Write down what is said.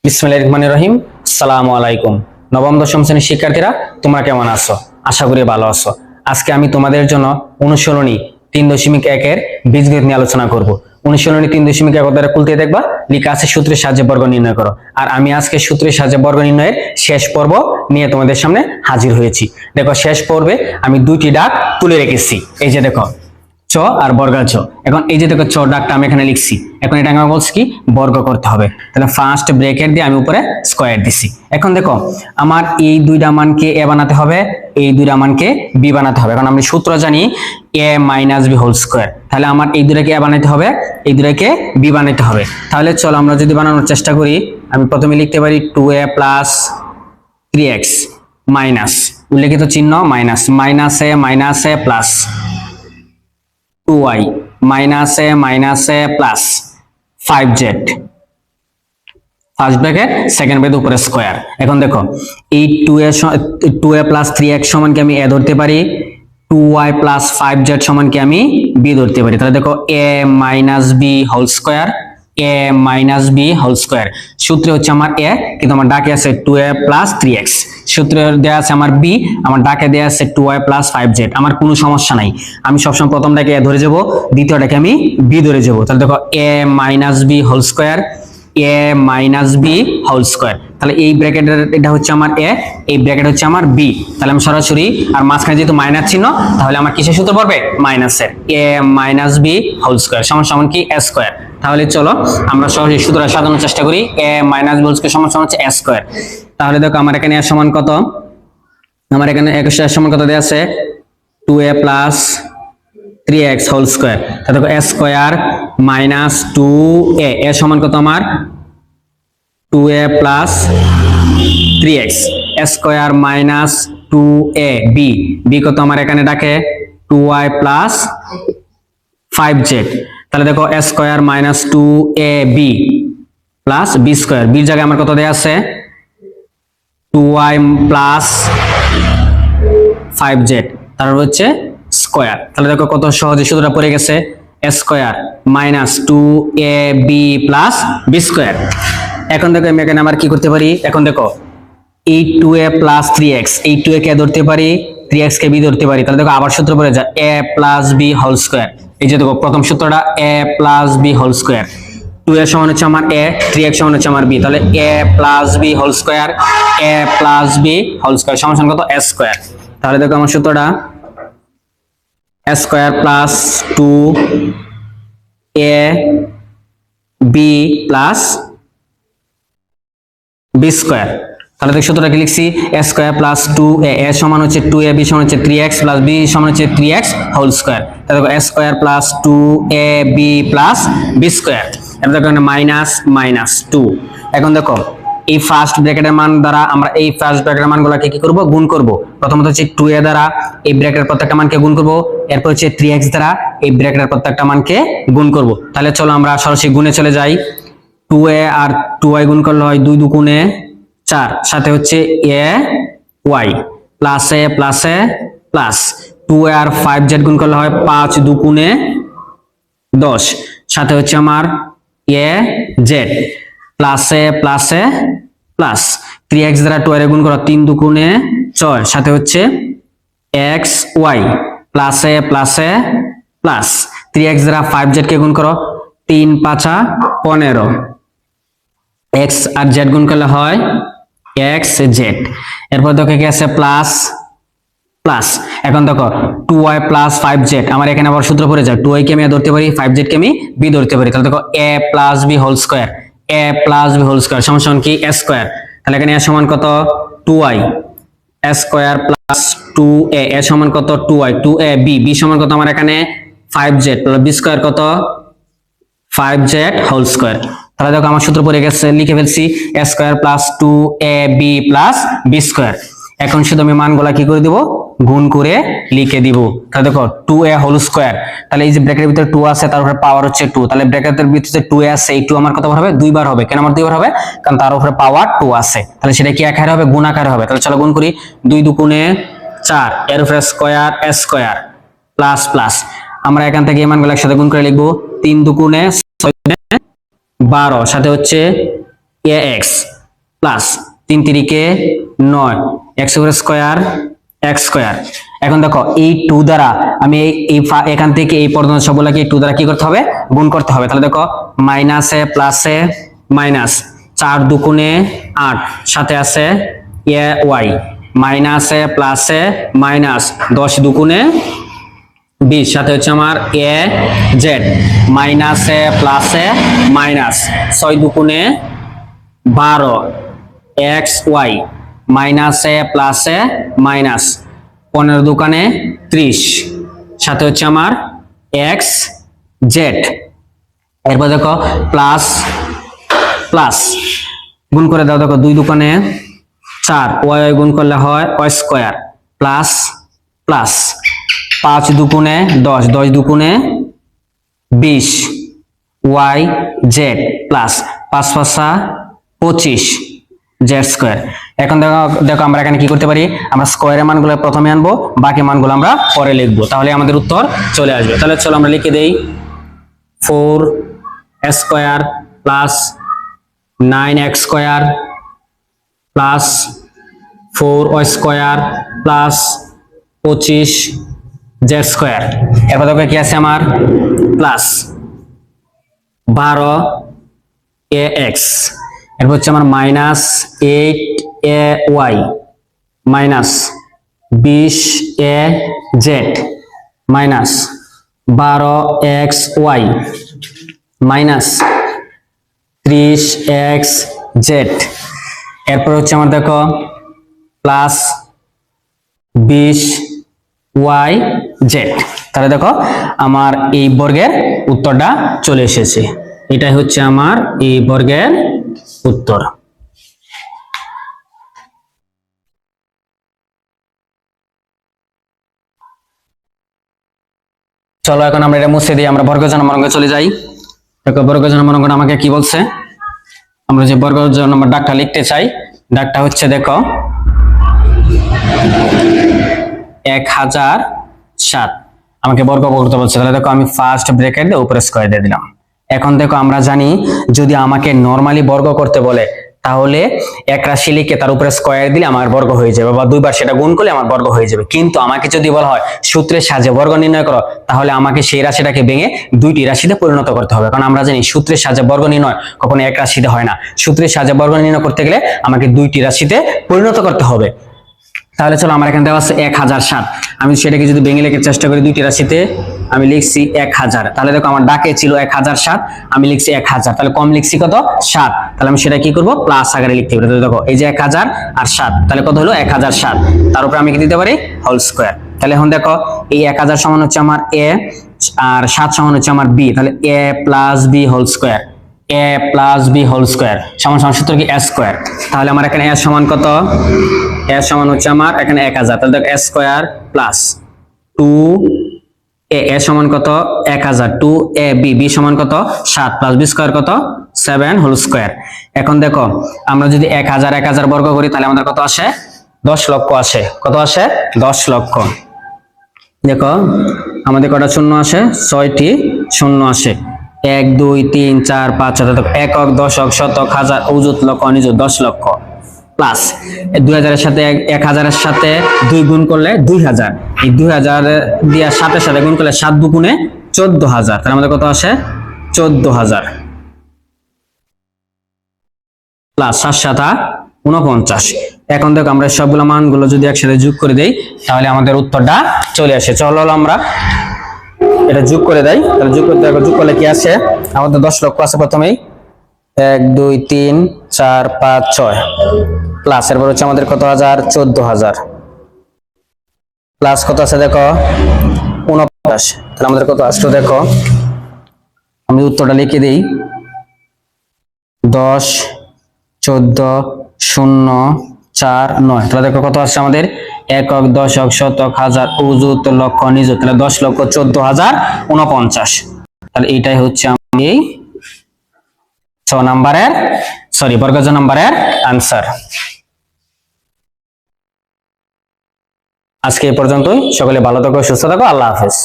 বিসমিল্লাহির রহমানির রহিম। আসসালামু আলাইকুম। নবম দশম শ্রেণীর শিক্ষার্থীরা, তোমরা কেমন আছো? আশা করি ভালো আছো। আজকে আমি তোমাদের জন্য অনুশীলনী 3.1 এর বীজগণিত নিয়ে আলোচনা করব। অনুশীলনী 3.1 দ্বারা খুলতে দেখবা লেখা আছে সূত্রের সাহায্যে বর্গ নির্ণয় করো। আর আমি আজকে সূত্রের সাহায্যে বর্গ নির্ণয়ের শেষ পর্ব নিয়ে তোমাদের সামনে হাজির হয়েছি। দেখো, শেষ পর্বে আমি দুইটি ডাক তুলে রেখেছি। এই যে দেখো, চ আর বর্গা চ। এখন এই যে দেখো, চ ডাকটা আমি এখানে লিখছি। এখন এটা আমি বলছি কি, বর্গ করতে হবে। তাহলে ফার্স্ট ব্র্যাকেট দিয়ে আমি উপরে স্কয়ার দিছি। এখন দেখো, আমার এই দুইটা মানকে এ বানাতে হবে, এই দুইটা মানকে বি বানাতে হবে। এখন আমি সূত্র জানি এ মাইনাস বি হোল স্কয়ার। তাহলে আমার এই দুটাকে এ বানাতে হবে, এই দুটাকে বি বানাতে হবে। তাহলে চলো আমরা যদি বানানোর চেষ্টা করি, আমি প্রথমে লিখতে পারি 2a প্লাস 3x মাইনাস উল্লেখিত চিহ্ন মাইনাস মাইনাস এ প্লাস 2y মাইনাস এ plus 5z first bracket second bracket উপরে স্কয়ার। এখন দেখো, এই 2a প্লাস 3x সমান কি আমি a ধরতে পারি, 2y প্লাস 5z সমান কি আমি b ধরতে পারি। তাহলে দেখো, a minus b whole square, a minus b whole square. সূত্রে হচ্ছে আমার a, কিন্তু আমার ডাকে আছে 2a প্লাস 3x। সূত্রে দেয়া আছে আমার b, আমার ডাকে দেয়া আছে 2y প্লাস 5z। আমার কোনো সমস্যা নাই, আমি সবসময় প্রথমটাকে a ধরে যাব, দ্বিতীয়টাকে আমি b ধরে যাব। তাহলে দেখো, a minus b whole square, a minus b whole square. তাহলে এই ব্র্যাকেটের এটা হচ্ছে আমার a, এই ব্র্যাকেট হচ্ছে আমার b। তাহলে আমি সরাসরি, আর মাঝখানে যেহেতু মাইনাস চিহ্ন, তাহলে আমার কিসের সূত্র পড়বে, মাইনাসের। a minus b whole square সমান সমান কি a স্কয়ার। তাহলে চলো আমরা সহজে সূত্রটা সাজানোর চেষ্টা করি। a minus b whole square সমান সমান হচ্ছে a স্কয়ার। তাহলে দেখো, আমার এখানে a সমান কত, আমার এখানে a সমান কত দেয়া আছে, 2a plus 3x whole square. তাহলে দেখো, a square minus 2a, a সমান কত আমার 2a plus 3x, a square minus 2a b, b কত আমার এখানে ডাকে 2y প্লাস 5z। তাহলে দেখো, a square minus 2ab plus b square, b এর জায়গায় আমার কত দেয়া আছে 2y প্লাস 5z, তার হচ্ছে স্কয়ার। তাহলে দেখো, কত সহজে সূত্রটা পড়ে গেছে, a square minus 2ab plus b square. এখন দেখো, আমি এখানে আমার কি করতে পারি, এখন দেখো, এই 2a প্লাস 3x, এই 2a কে ধরতে পারি, 3x কে b ধরতে পারি। তাহলে দেখো, আবার সূত্র পড়ে যায় a plus b whole square. এই যে দেখো, প্রথম সূত্রটা a plus b whole square, 2a সমান হচ্ছে আমার a, 3x সমান হচ্ছে আমার b। তাহলে a plus b whole square, a plus b whole square সমান সমান কত, a স্কয়ার। তাহলে দেখো, আমার সূত্রটা a square plus 2a b plus b square. তাহলে দেখো, সূত্রটা কি লিখছি, a square plus 2a, a সমান হচ্ছে 2a, b সমান হচ্ছে 3x প্লাস b সমান হচ্ছে 3x হোল স্কয়ার। তাহলে দেখো, a square plus 2ab plus b square. এবার দেখো, মাইনাস মাইনাস 2। এখন দেখো, এই ফার্স্ট ব্র্যাকেটের মান দ্বারা আমরা এই ফার্স্ট ব্র্যাকেটের মানগুলোকে কি করব, গুণ করব। প্রথমত হচ্ছে 2a দ্বারা এই ব্র্যাকেটের প্রত্যেকটা মানকে গুণ করব, এরপর হচ্ছে 3x দ্বারা এই ব্র্যাকেটের প্রত্যেকটা মানকে গুণ করব। তাহলে চলো আমরা সরাসরি গুণে চলে যাই। 2a আর 2y গুণ করলে হয় 2 দুগুণে 4, সাথে হচ্ছে a y plus a plus 2a আর 5z গুণ করলে হয় 5 দুগুণে 10, সাথে হচ্ছে আমার a z plus a plus 3x দ্বারা 2 এর গুণ করো 3 দুগুণে 6, সাথে হচ্ছে x y plus a plus 3x দ্বারা 5z কে গুণ করো 3 5 15, x আর z গুণ করলে হয় x z। এরপর দেখো, কি আছে প্লাস প্লাস। এখন দেখো, 2y প্লাস 5z, আমার এখানে আবার সূত্র পড়ে যায়, 2y কে আমি ধরতে পারি, 5z কে আমি b ধরতে পারি। তাহলে দেখো, a plus b whole square, a plus b whole square সমান সমান কি a স্কয়ার। তাহলে এখানে a সমান কত 2y, a square plus 2a, a সমান কত 2y, 2ab, b সমান কত আমার এখানে 5z প্লাস b স্কয়ার কত 5z হোল স্কয়ার। তাহলে দেখো, আমার সূত্র পড়ে গেছে, লিখে ফেলছি a square plus 2ab plus b square. এখন শুধু আমি মানগুলা কি করে দিব, গুণ করে লিখে দিব। তাহলে দেখো, 2a হোল স্কয়ার, তাহলে এই যে ব্র্যাকেটের ভিতরে 2 আছে, তার উপরে পাওয়ার হচ্ছে 2, তাহলে ব্র্যাকেটের ভিতরে 2a আছে, এই 2 আমার কতবার হবে, দুইবার হবে। কেন আমার দুইবার হবে, কারণ তার উপরে পাওয়ার 2 আছে। তাহলে সেটা কি আকারে হবে, গুণ আকারে হবে। তাহলে চলো গুণ করি, 2 দুগুণে 4, এর উপরে square a square plus plus, আমরা এখান থেকে এই মানগুলো একসাথে গুণ করে লিখব, 3 দুগুণে 6 12, সাথে হচ্ছে ax plus 3 তিরিকে 9 x square x square. এখন দেখো এই 2 দ্বারা আমি এখান থেকে এই পর্যন্ত সবগুলোকে 2 দ্বারা কি করতে হবে, গুণ করতে হবে। তাহলে দেখো মাইনাসে প্লাসে মাইনাস 4 দুগুণে 8, সাথে আছে এ ওয়াই, মাইনাসে প্লাসে মাইনাস 10 দুগুণে 20, সাথে হচ্ছে আমার এ জেড, মাইনাসে প্লাসে মাইনাস 6 দুগুণে 12 এক্স ওয়াই, মাইনাসে প্লাসে মাইনাস 15 দুগুণে 30, সাথে হচ্ছে আমার এক্স জেড। এরপর দেখো প্লাস প্লাস গুণ করে দাও, দেখো 2 দুগুণে 4, ওয়াই গুণ করলে হয় ওয়াই স্কয়ার, প্লাস প্লাস 5 দুগুণে 10, 10 দুগুণে 20 Y Z, plus 5 5 25 Z square. এখন দেখো দেখো আমরা এখানে কি করতে পারি, আমরা স্কয়ারের মানগুলো প্রথমে আনবো, বাকি মানগুলো আমরা পরে লিখবো, তাহলে আমাদের উত্তর চলে আসবে। তাহলে চলো আমরা লিখে দেই 4 square plus 9x square plus 4y square plus 25 Z square. এরপর দেখো কি আছে আমার প্লাস 12 ax, এরপর হচ্ছে আমার minus 8ay minus 20 az minus 12xy minus 30xz। এরপর হচ্ছে আমার দেখো প্লাস 20yz। তাহলে দেখো আমার এই বর্গের উত্তরটা চলে এসেছে। এটাই হচ্ছে আমার এই বর্গের উত্তর। চলো এখন আমরা এটা মুছে দিই, আমরা বর্গজনমাঙ্গে চলে যাই। দেখো বর্গজনমাঙ্গটা আমাকে কি বলছে, আমরা যে বর্গজনমার ডাকটা লিখতে চাই, ডাকটা হচ্ছে দেখো 1007 আমাকে বর্গ করতে বলছে। তাহলে দেখো আমি ফার্স্ট ব্র্যাকেট দিয়ে উপরে স্কয়ার দিয়ে দিলাম। এখন দেখো আমরা জানি যদি আমাকে নরমালি বর্গ করতে বলে তাহলে এক রাশি লিখে তার উপরে স্কয়ার দিলে আমার বর্গ হয়ে যাবে, বা দুইবার সেটা গুণ করলে আমার বর্গ হয়ে যাবে। কিন্তু আমাকে যদি বলা হয় সূত্রের সাহায্যে বর্গ নির্ণয় করো, তাহলে আমাকে সেই রাশিটাকে ভেঙে দুইটি রাশিতে পরিণত করতে হবে। কারণ আমরা জানি সূত্রের সাহায্যে বর্গ নির্ণয় কখনো এক রাশিতে হয় না, সূত্রের সাহায্যে বর্গ নির্ণয় করতে গেলে আমাকে দুইটি রাশিতে পরিণত করতে হবে। তাহলে চলো আমার এখানে দেওয়া আছে 1007, আমি সেটাকে যদি ভেঙে লিখে চেষ্টা করি দুইটি রাশিতে, আমি লিখছি 1000। তাহলে দেখো আমার ডাকে ছিল 1007, আমি লিখছি 1000, তাহলে কম লিখছি কত 7, তাহলে আমি সেটা কি করব প্লাস আকারে লিখতে হবে। তাহলে দেখো এই যে 1000 আর 7, তাহলে কত হলো 1007, তার উপরে আমি কি দিতে পারি হোল স্কয়ার। তাহলে এখন দেখো এই 1000 সমান হচ্ছে আমার a আর 7 সমান হচ্ছে আমার b, তাহলে a plus b whole square, a plus b whole square সমান সমান সূত্র কি a স্কয়ার। তাহলে আমার এখানে a সমান কত, a সমান হচ্ছে আমার এখানে 1000, তাহলে দেখো a square plus 2a, a সমান কত 1000, 2ab, b সমান কত 7 প্লাস b স্কয়ার কত 7 হোল স্কয়ার। এখন দেখো আমরা যদি 1000 বর্গ করি তাহলে আমাদের কত আসে 10 লক্ষ আসে। কত আসে 10 লক্ষ। দেখো আমাদের কটা শূন্য আসে, 6টি শূন্য আসে। 1 2 3 4 5 6, দেখো একক দশক শতক হাজার অযুত লক্ষ অনিযুত 10 লক্ষ, প্লাস 2000 এর সাথে 1000 এর সাথে 2 গুণ করলে 2000, এই 2000 দিয়ে 7 এর সাথে গুণ করলে 7 দুগুণে 14000, তাহলে আমাদের কত আসে 14000 প্লাস 7 7 49। এখন দেখো আমরা সবগুলো মানগুলো যদি একসাথে যোগ করে দেই তাহলে আমাদের উত্তরটা চলে আসে। চলো আমরা এটা যোগ করে দেই, তাহলে যোগ করতে দেখো যোগ করলে কি আসে, আমাদের 10 লক্ষ আছে প্রথমেই 1 2 3 4 5 6, প্লাস এরপর হচ্ছে আমাদের কত হাজার 14000, প্লাস কত আছে দেখো 49, তাহলে আমাদের কত আসলো দেখো, আমি উত্তরটা লিখে দেই 10 14 0 4 9, তাহলে দেখো কত আসছে আমাদের একক দশক শতক হাজার অযুত লক্ষ নিযুত, তাহলে 10 লক্ষ 14049। তাহলে এইটাই হচ্ছে আমি 6 নম্বরের বর্গজ নম্বরের আনসার। আজকে এই পর্যন্তই, সকলে ভালো থাকো সুস্থ থাকো, আল্লাহ হাফেজ।